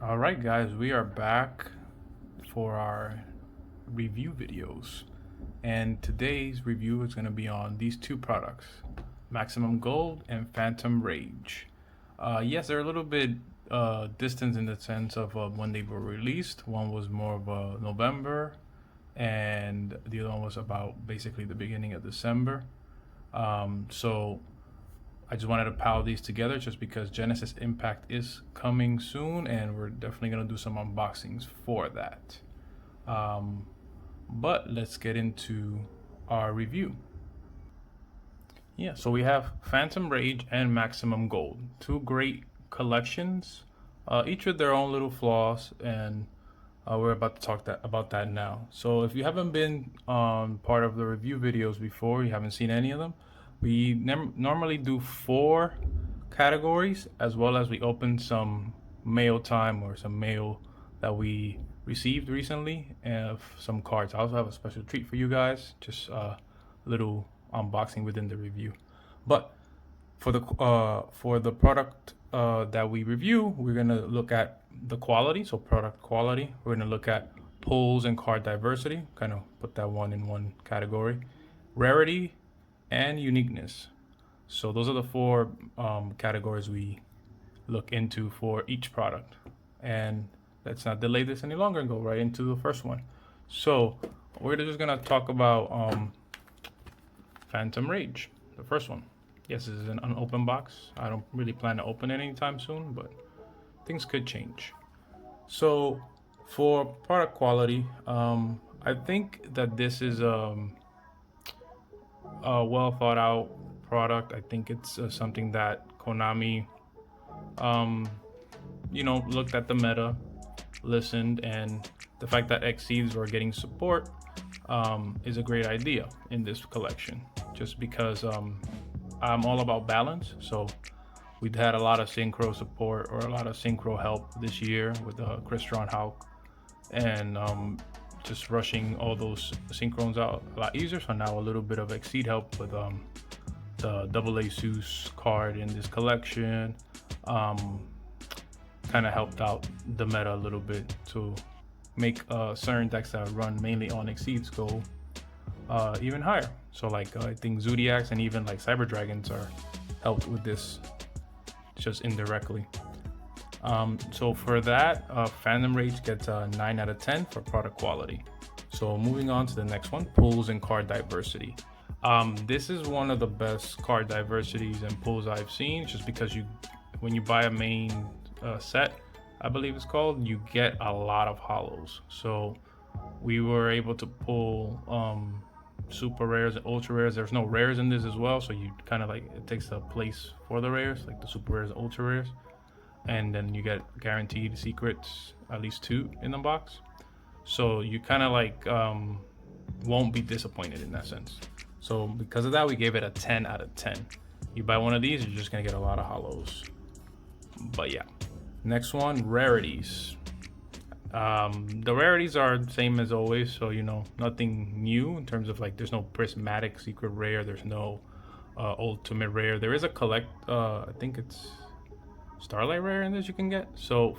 All right, guys, we are back for our review videos. And today's review is going to be on these two products, Maximum Gold and Phantom Rage. Yes, they're a little bit distant in the sense of when they were released. One was more of November, and the other one was about basically the beginning of December. So I just wanted to pile these together just because Genesis Impact is coming soon, and we're definitely going to do some unboxings for that. But let's get into our review. Yeah, so we have Phantom Rage and Maximum Gold, two great collections, each with their own little flaws, and we're about to talk about that now. So if you haven't been on part of the review videos before, you haven't seen any of them, we normally do 4 categories, as well as we open some mail time or some mail that we received recently, and some cards. I also have a special treat for you guys, just a little unboxing within the review. But for the product that we review, we're gonna look at the quality, so product quality. We're gonna look at pulls and card diversity, kind of put that one in one category. Rarity and uniqueness. So those are the 4 categories we look into for each product. And let's not delay this any longer and go right into the first one. So we're just gonna talk about Phantom Rage, the first one. Yes, this is an unopened box. I don't really plan to open it anytime soon, but things could change. So for product quality, I think that this is a well thought out product. I think it's something that Konami, looked at the meta, listened, and the fact that Exceeds were getting support is a great idea in this collection. Just because I'm all about balance, so we've had a lot of synchro support or a lot of synchro help this year with Crystron Hawk, and just rushing all those synchrons out a lot easier. So now a little bit of Exceed help with the double Asus card in this collection kind of helped out the meta a little bit to make certain decks that run mainly on Exceeds go even higher. So like I think Zodiacs and even like Cyber Dragons are helped with this just indirectly. So for that, Phantom Rage gets a 9 out of 10 for product quality. So moving on to the next one, pulls and card diversity. This is one of the best card diversities and pulls I've seen, just because when you buy a main set, I believe it's called, you get a lot of hollows. So we were able to pull super rares and ultra rares. There's no rares in this as well, so you kind of like, it takes the place for the rares, like the super rares and ultra rares. And then you get guaranteed secrets, at least 2 in the box. So you kind of like won't be disappointed in that sense. So because of that, we gave it a 10 out of 10. You buy one of these, you're just gonna get a lot of hollows. But yeah, next one, rarities. The rarities are the same as always, so nothing new in terms of like, there's no prismatic secret rare, there's no ultimate rare. There is a I think it's Starlight rare in this you can get. So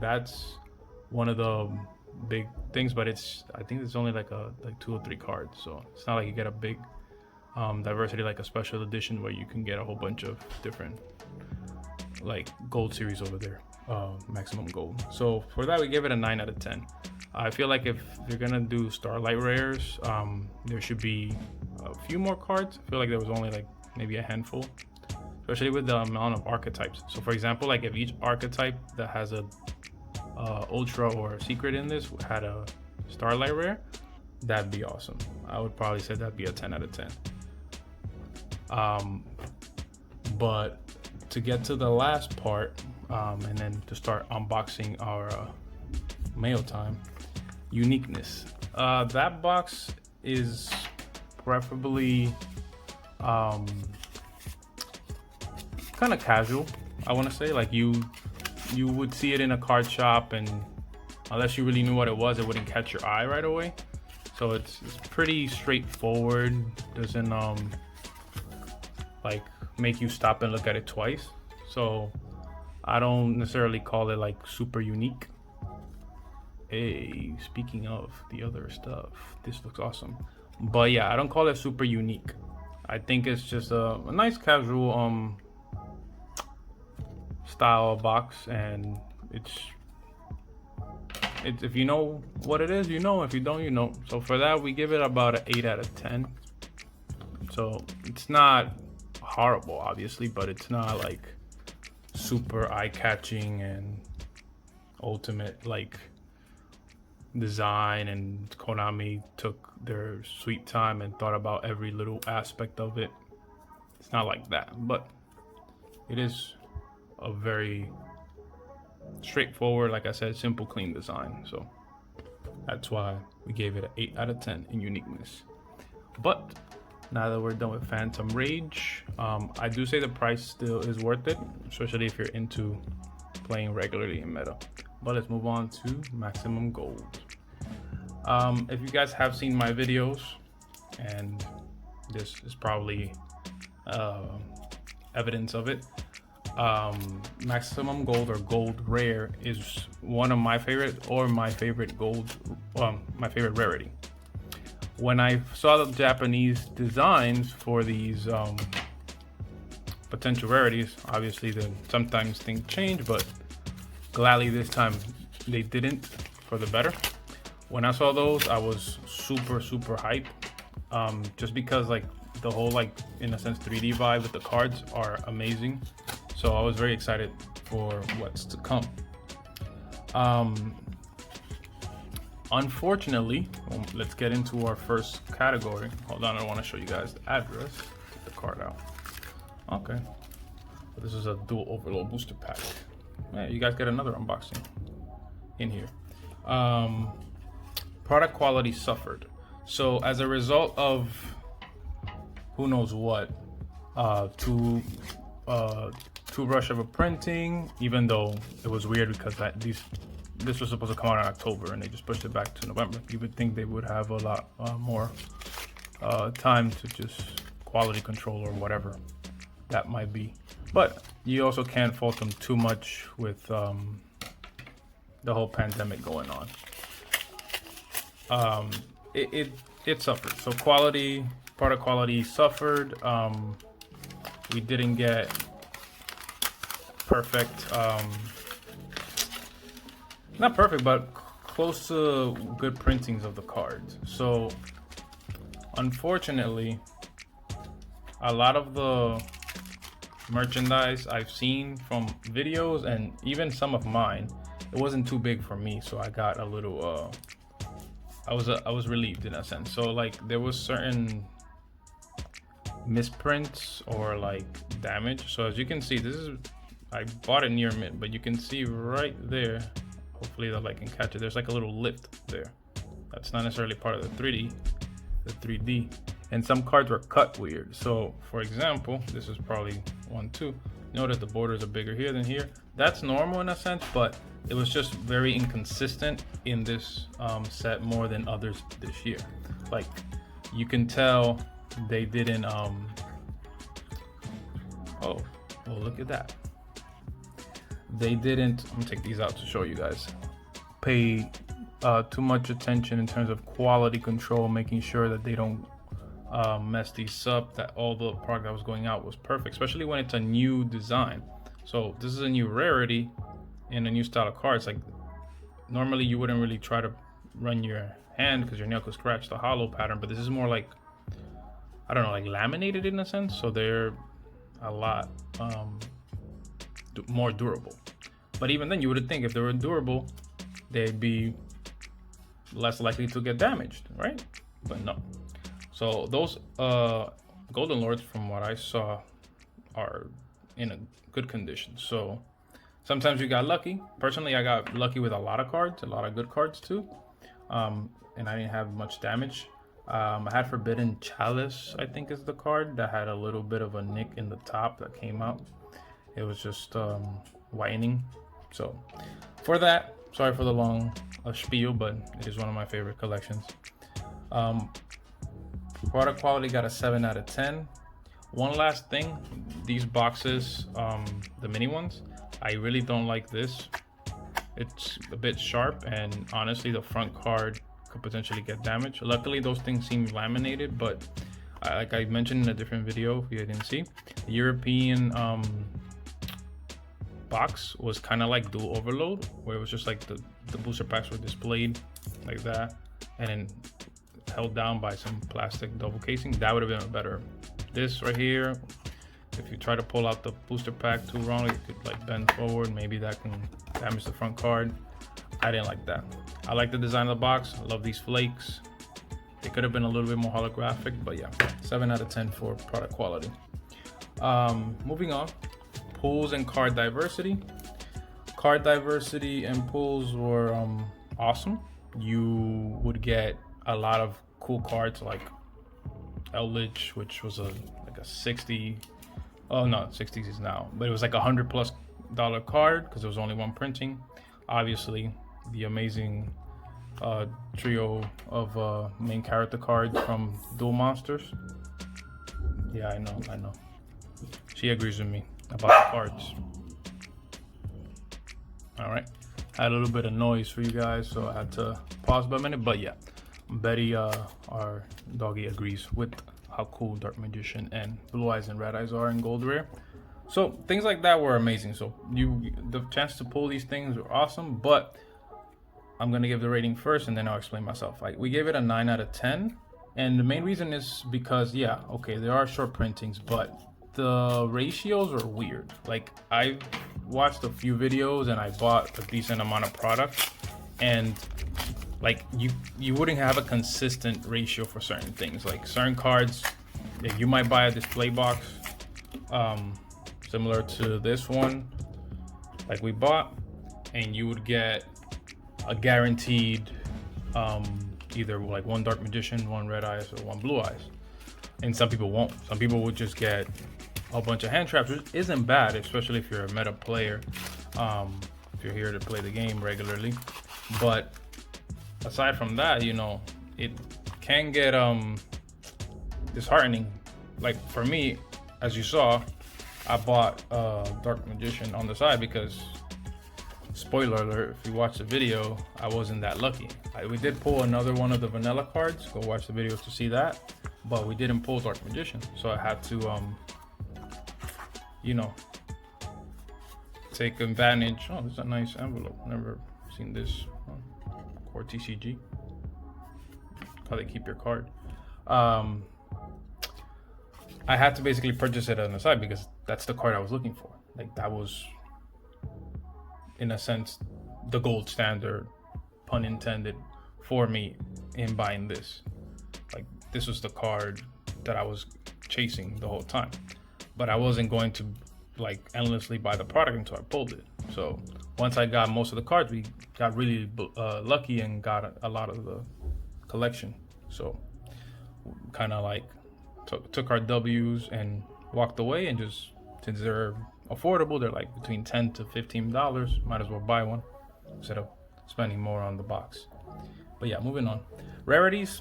that's one of the big things, but I think it's only like 2 or 3 cards, so it's not like you get a big diversity like a special edition where you can get a whole bunch of different like gold series over there, maximum gold. So for that, we give it a 9 out of 10. I feel like if you're gonna do Starlight rares, there should be a few more cards. I feel like there was only like maybe a handful, especially with the amount of archetypes. So for example, like if each archetype that has a ultra or a secret in this had a Starlight rare, that'd be awesome. I would probably say that'd be a 10 out of 10. But to get to the last part, and then to start unboxing our mail time, uniqueness. That box is preferably kind of casual, I want to say. Like you would see it in a card shop, and unless you really knew what it was, it wouldn't catch your eye right away. So it's pretty straightforward. Doesn't like make you stop and look at it twice. So I don't necessarily call it like super unique. Hey, speaking of the other stuff, this looks awesome. But yeah, I don't call it super unique. I think it's just a nice casual style box, and it's if you know what it is, you know. If you don't, you know. So for that, we give it about an 8 out of 10. So it's not horrible, obviously, but it's not like super eye-catching and ultimate like design, and Konami took their sweet time and thought about every little aspect of it. It's not like that, but it is a very straightforward, like I said, simple, clean design. So that's why we gave it an 8 out of 10 in uniqueness. But now that we're done with Phantom Rage, I do say the price still is worth it, especially if you're into playing regularly in meta. But let's move on to Maximum Gold. If you guys have seen my videos, and this is probably evidence of it, Maximum Gold or Gold Rare is one of my favorite, or my favorite gold, my favorite rarity. When I saw the Japanese designs for these potential rarities, obviously sometimes things change, but gladly this time they didn't, for the better. When I saw those, I was super hyped, just because like the whole, like, in a sense, 3D vibe with the cards are amazing. So I was very excited for what's to come. Unfortunately, well, let's get into our first category. Hold on, I want to show you guys the address. Get the card out. Okay, this is a dual overload booster pack. Yeah, you guys get another unboxing in here. Product quality suffered. So as a result of who knows what, too rush of a printing, even though it was weird because this was supposed to come out in October and they just pushed it back to November. You would think they would have a lot more time to just quality control or whatever that might be. But you also can't fault them too much with the whole pandemic going on. It suffered. So product quality suffered. We didn't get perfect, not perfect, but close to good printings of the cards. So unfortunately, a lot of the merchandise I've seen from videos and even some of mine, it wasn't too big for me, so I got a little I was relieved in a sense. So like there was certain misprints or like damage. So as you can see, I bought it near mint, but you can see right there, hopefully the light can catch it, there's like a little lift there. That's not necessarily part of the 3D. And some cards were cut weird. So for example, this is probably one too. Notice the borders are bigger here than here. That's normal in a sense, but it was just very inconsistent in this set more than others this year. Like you can tell they didn't oh look at that. They didn't, I'm gonna take these out to show you guys, pay too much attention in terms of quality control, making sure that they don't mess these up, that all the product that was going out was perfect, especially when it's a new design. So this is a new rarity in a new style of cards. Like normally you wouldn't really try to run your hand because your nail could scratch the hollow pattern, but this is more like, I don't know, like laminated in a sense, so they're a lot more durable. But even then, you would think if they were durable, they'd be less likely to get damaged, right? But no. So those Golden Lords, from what I saw, are in a good condition. So sometimes you got lucky. Personally, I got lucky with a lot of cards, a lot of good cards too, and I didn't have much damage. I had Forbidden Chalice, I think is the card, that had a little bit of a nick in the top that came out. It was just whitening. So for that, sorry for the long spiel, but it is one of my favorite collections. Product quality got a 7 out of 10. One last thing, these boxes, the mini ones, I really don't like this. It's a bit sharp, and honestly the front card could potentially get damaged. Luckily those things seem laminated, but like I mentioned in a different video, if you didn't see, the European box was kind of like dual overload, where it was just like the booster packs were displayed like that and then held down by some plastic double casing. That would have been better. This right here, if you try to pull out the booster pack too wrong, it could like bend forward. Maybe that can damage the front card. I didn't like that. I like the design of the box. I love these flakes. They could have been a little bit more holographic, but yeah, 7 out of 10 for product quality. Moving on, pulls and card diversity. Card diversity and pulls were awesome. You would get a lot of cool cards like Eldritch, which was like a 60. Oh no, 60s is now, but it was like $100+ card because there was only one printing. Obviously, the amazing trio of main character cards from Duel Monsters. Yeah, I know. She agrees with me about the cards. All right, had a little bit of noise for you guys, so I had to pause by a minute. But yeah, Betty, our doggy, agrees with how cool Dark Magician and Blue Eyes and Red Eyes are in Gold Rare. So things like that were amazing. So the chance to pull these things were awesome, but I'm gonna give the rating first and then I'll explain myself. We gave it a 9 out of 10, and the main reason is because yeah, okay, there are short printings, but the ratios are weird. Like I watched a few videos and I bought a decent amount of product, and like you wouldn't have a consistent ratio for certain things. Like certain cards, you might buy a display box similar to this one like we bought, and you would get a guaranteed either like one Dark Magician, one Red Eyes, or one Blue Eyes. And some people won't. Some people would just get a bunch of hand traps, which isn't bad, especially if you're a meta player, if you're here to play the game regularly. But aside from that, you know, it can get disheartening. Like for me, as you saw, I bought Dark Magician on the side because, spoiler alert, if you watch the video, I wasn't that lucky. We did pull another one of the vanilla cards. Go watch the video to see that, but we didn't pull Dark Magician, so I had to you know, take advantage. Oh, this is a nice envelope. Never seen this. Core TCG. How they keep your card. I had to basically purchase it on the side because that's the card I was looking for. Like that was, in a sense, the gold standard, pun intended, for me in buying this. Like this was the card that I was chasing the whole time, but I wasn't going to like endlessly buy the product until I pulled it. So once I got most of the cards, we got really lucky and got a lot of the collection. So kind of like took our W's and walked away, and just, since they're affordable, they're like between $10 to $15, might as well buy one instead of spending more on the box. But yeah, moving on. Rarities,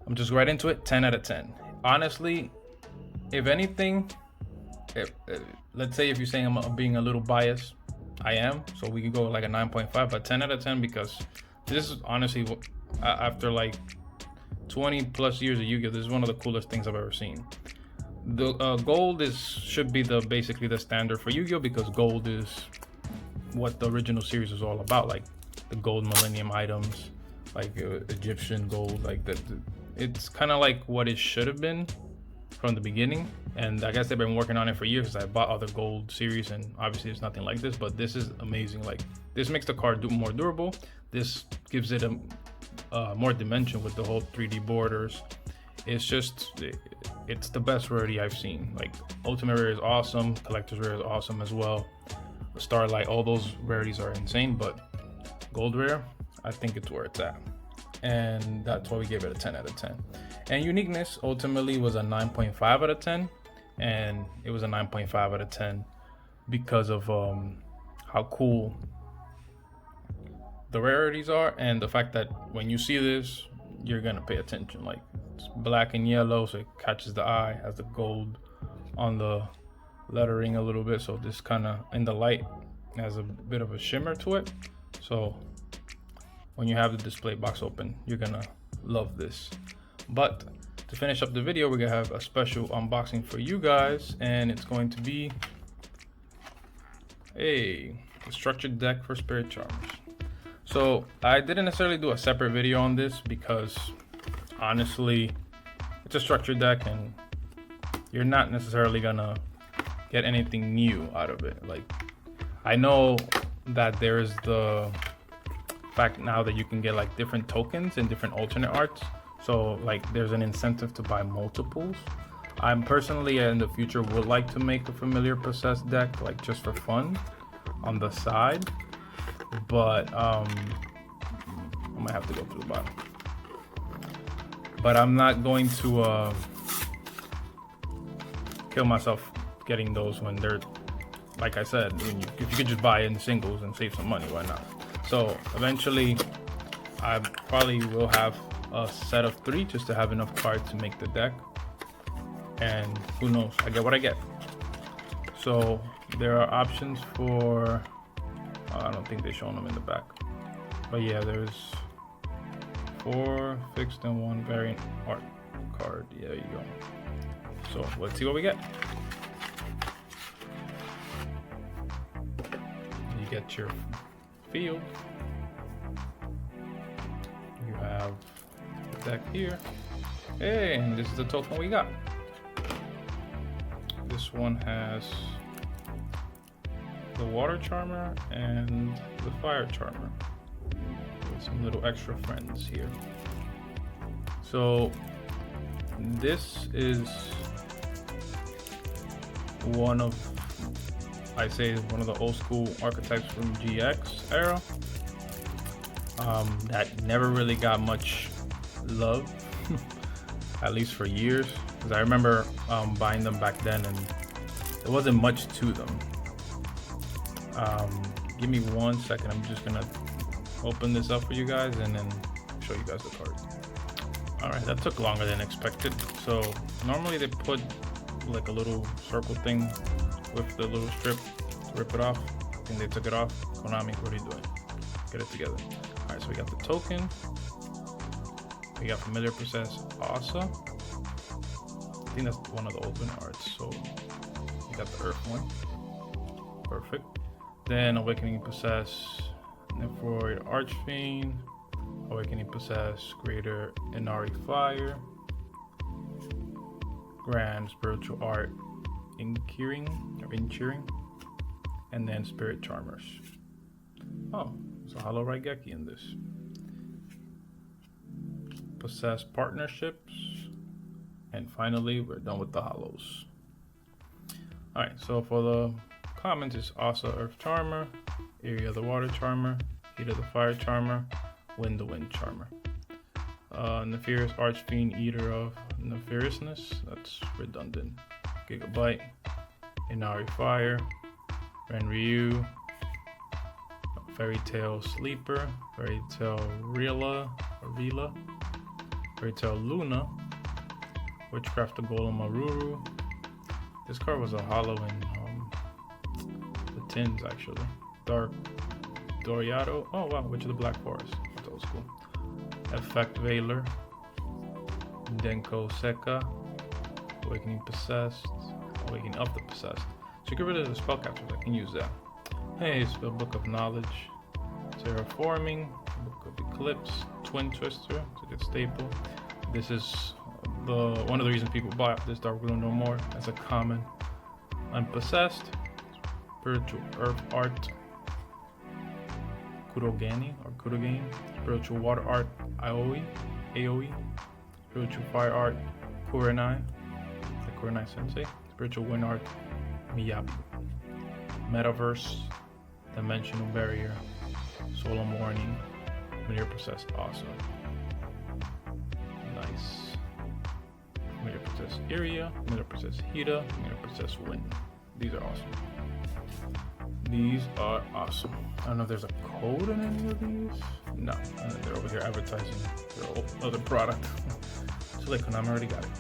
I'm just right into it. 10 out of 10. Honestly, if anything, let's say if you're saying I'm being a little biased, I am, so we could go like a 9.5, but 10 out of 10 because this is honestly, after like 20 plus years of Yu-Gi-Oh, this is one of the coolest things I've ever seen. The gold should be basically the standard for Yu-Gi-Oh, because gold is what the original series is all about, like the gold millennium items, like Egyptian gold, like that. It's kind of like what it should have been from the beginning, and I guess they've been working on it for years because I bought other gold series and obviously it's nothing like this, but this is amazing. Like this makes the card more durable. This gives it a more dimension with the whole 3D borders. It's just, it's the best rarity I've seen. Like Ultimate Rare is awesome, Collector's Rare is awesome as well, Starlight, all those rarities are insane, but Gold Rare, I think it's where it's at, and that's why we gave it a 10 out of 10. And Uniqueness ultimately was a 9.5 out of 10, and it was a 9.5 out of 10 because of how cool the rarities are, and the fact that when you see this, you're gonna pay attention. Like it's black and yellow, so it catches the eye, has the gold on the lettering a little bit, so this kind of in the light has a bit of a shimmer to it. So when you have the display box open, you're gonna love this. But to finish up the video, we're gonna have a special unboxing for you guys, and it's going to be a structured deck for Spirit Charmers. So I didn't necessarily do a separate video on this because honestly, it's a structured deck and you're not necessarily gonna get anything new out of it. Like, I know that there is the fact now that you can get like different tokens and different alternate arts. So like there's an incentive to buy multiples. I'm personally in the future would like to make a familiar possessed deck, like just for fun on the side. But I might have to go through the bottom. But I'm not going to kill myself getting those when they're, like I said, if you could just buy in singles and save some money, why not? So eventually I probably will have a set of 3 just to have enough cards to make the deck, and who knows, I get what I get. So there are options for, I don't think they've shown them in the back, but yeah, there's 4 fixed and 1 variant art card. Yeah, there you go. So let's see what we get. You get your field. You have the deck here. Hey, and this is the token we got. This one has the water charmer and the fire charmer with some little extra friends here. So this is one of, I say, one of the old school archetypes from GX era that never really got much love, at least for years, because I remember buying them back then and there wasn't much to them. Give me 1 second, I'm just gonna open this up for you guys and then show you guys the cards. Alright, that took longer than expected. So normally they put like a little circle thing with the little strip to rip it off. I think they took it off. Konami, what are you doing? Get it together. Alright, so we got the token. We got Familiar Possess Asa. I think that's one of the alternate arts. So we got the Earth one. Perfect. Then Awakening Possess Nephroid Archfiend. Awakening Possess Greater Inari Fire. Grand Spiritual Art Incuring, and then Spirit Charmers. Oh, there's a Hollow Raigeki in this. Possess Partnerships, and finally we're done with the hollows. Alright, so for the commons, it's Asa Earth Charmer, Area the Water Charmer, Hida the Fire Charmer, Wind the Wind Charmer. Nefarious Archfiend, Eater of Nefariousness, that's redundant. Gigabyte, Inari Fire, Renryu, Fairy Tale Sleeper, Fairy Tale Rila, Fairy Tale Luna, Witchcraft the Golem Aruru. This card was a hollow in the tins actually. Dark Doriado. Oh wow, Witch of the Black Forest. That's old school. Effect Veiler, Denko Seka, Awakening Possessed, Awakening of the Possessed. So get rid of the spellcasters, I can use that. Hey, spell Book of Knowledge, Terraforming, Book of Eclipse, Twin Twister, it's a good staple. This is one of the reasons people buy this Dark Blue No More as a common. Unpossessed, Spiritual Earth Art, Kurogani, Spiritual Water Art, Aoi, Spiritual Fire Art, Kurenai, the Kurenai Sensei, Spiritual Wind Art, Miyabi, Metaverse, Dimensional Barrier, Solemn Warning, Familiar Possessed Awesome. Nice. Familiar Possessed Area, Familiar Possessed Hida, Familiar Possessed Wind. These are awesome. These are awesome. I don't know if there's a code in any of these. No, they're over here advertising their other product. So like Konami already got it.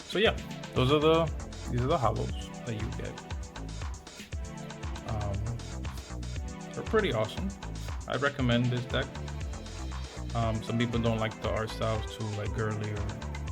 So yeah, these are the hollows. that you get. They're pretty awesome. I recommend this deck. Some people don't like the art styles too, like girly or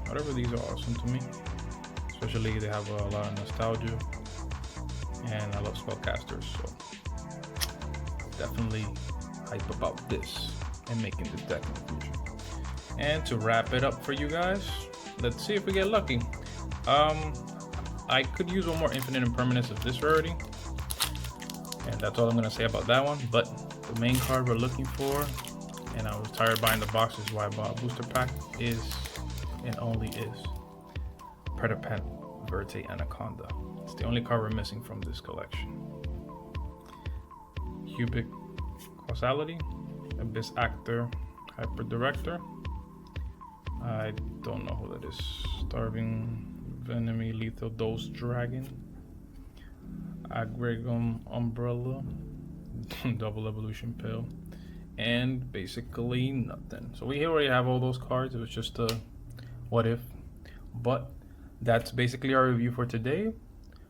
whatever. These are awesome to me. Especially they have a lot of nostalgia, and I love spellcasters, so definitely hype about this and making this deck in the future. And to wrap it up for you guys, let's see if we get lucky. I could use one more infinite impermanence of this rarity, and that's all I'm gonna say about that one. But the main card we're looking for, and I was tired of buying the boxes, why I bought a booster pack, is and only is Predapent Verte Anaconda. It's the only card we're missing from this collection. Cubic Causality, Abyss Actor, Hyper Director. I don't know who that is. Starving Venomy Lethal Dose Dragon, Agrigum Umbrella, Double Evolution Pill, and basically nothing. So we already have all those cards. It was just a what if, but that's basically our review for today.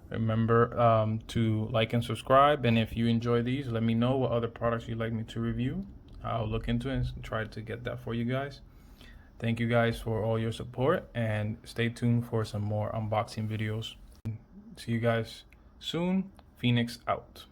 Remember to like and subscribe, and if you enjoy these, let me know what other products you'd like me to review. I'll look into it and try to get that for you guys. Thank you guys for all your support, and stay tuned for some more unboxing videos. See you guys soon. Phoenix out.